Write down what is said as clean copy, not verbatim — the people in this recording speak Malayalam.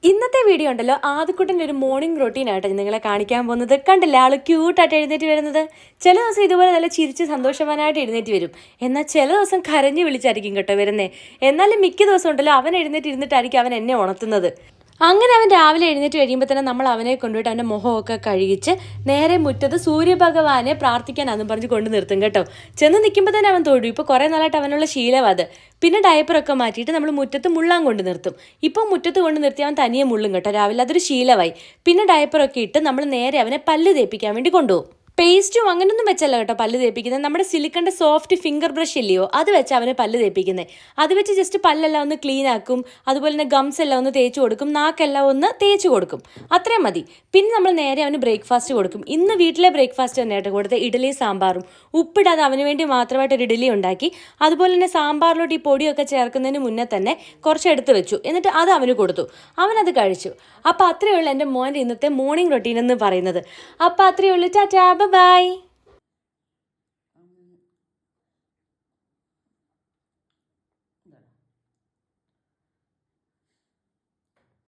ഇന്നത്തെ വീഡിയോ ഉണ്ടല്ലോ ആദ്യക്കുട്ടൻ്റെ ഒരു മോർണിംഗ് റൊട്ടീനായിട്ട് നിങ്ങളെ കാണിക്കാൻ പോകുന്നത്. കണ്ടില്ല, ആൾ ക്യൂട്ടായിട്ട് എഴുന്നേറ്റ് വരുന്നത്. ചില ദിവസം ഇതുപോലെ നല്ല ചിരിച്ച് സന്തോഷവാനായിട്ട് എഴുന്നേറ്റ് വരും. എന്നാൽ ചില ദിവസം കരഞ്ഞു വിളിച്ചായിരിക്കും കേട്ടോ വരുന്നേ. എന്നാലും മിക്ക ദിവസം ഉണ്ടല്ലോ അവൻ എഴുന്നേറ്റ് ഇരുന്നിട്ടായിരിക്കും അവൻ എന്നെ ഉണർത്തുന്നത്. അങ്ങനെ അവൻ രാവിലെ എഴുന്നേറ്റ് കഴിയുമ്പോൾ തന്നെ നമ്മൾ അവനെ കൊണ്ടുപോയിട്ട് അവൻ്റെ മുഖമൊക്കെ കഴുകിച്ച് നേരെ മുറ്റത്ത് സൂര്യഭഗവാനെ പ്രാർത്ഥിക്കാനാണെന്ന് പറഞ്ഞ് കൊണ്ട് നിർത്തും കേട്ടോ. ചെന്ന് നിൽക്കുമ്പോൾ തന്നെ അവൻ തൊഴും. ഇപ്പോൾ കുറേ നാളായിട്ട് അവനുള്ള ശീലം അത്. പിന്നെ ഡയപ്പറൊക്കെ മാറ്റിയിട്ട് നമ്മൾ മുറ്റത്ത് മുള്ളാൻ കൊണ്ട് നിർത്തും. ഇപ്പോൾ മുറ്റത്ത് കൊണ്ട് നിർത്തി അവൻ തനിയെ മുള്ളും കേട്ടോ രാവിലെ. അതൊരു ശീലമായി. പിന്നെ ഡയപ്പറൊക്കെ ഇട്ട് നമ്മൾ നേരെ അവനെ പല്ല് തേപ്പിക്കാൻ വേണ്ടി കൊണ്ടുപോകും. പേസ്റ്റും അങ്ങനൊന്നും വെച്ചല്ല കേട്ടോ പല്ല് തേപ്പിക്കുന്നത്. നമ്മുടെ സിലിക്കണിൻ്റെ സോഫ്റ്റ് ഫിംഗർ ബ്രഷ് ഇല്ലയോ, അത് വെച്ച് അവന് പല്ല് തേപ്പിക്കുന്നത്. അത് വെച്ച് ജസ്റ്റ് പല്ലെല്ലാം ഒന്ന് ക്ലീൻ ആക്കും. അതുപോലെ തന്നെ ഗംസ് എല്ലാം ഒന്ന് തേച്ച് കൊടുക്കും. നാക്കെല്ലാം ഒന്ന് തേച്ച് കൊടുക്കും. അത്രയും മതി. പിന്നെ നമ്മൾ നേരെ അവന് ബ്രേക്ക്ഫാസ്റ്റ് കൊടുക്കും. ഇന്ന് വീട്ടിലെ ബ്രേക്ക്ഫാസ്റ്റ് തന്നെയായിട്ട് കൊടുത്ത് ഇഡ്ഡലിയും സാമ്പാറും. ഉപ്പിടാതെ അവന് വേണ്ടി മാത്രമായിട്ടൊരു ഇഡ്ഡലി ഉണ്ടാക്കി. അതുപോലെ തന്നെ സാമ്പാറിലോട്ട് ഈ പൊടിയൊക്കെ ചേർക്കുന്നതിന് മുന്നേ തന്നെ കുറച്ച് എടുത്ത് വെച്ചു. എന്നിട്ട് അത് അവന് കൊടുത്തു. അവനത് കഴിച്ചു. അപ്പോൾ അത്രയേ ഉള്ളൂ എൻ്റെ മോൻ്റെ ഇന്നത്തെ മോർണിംഗ് റൊട്ടീൻ എന്ന് പറയുന്നത്. അപ്പോൾ അത്രയേ ഉള്ളൂ. ടാറ്റാ, ബൈ.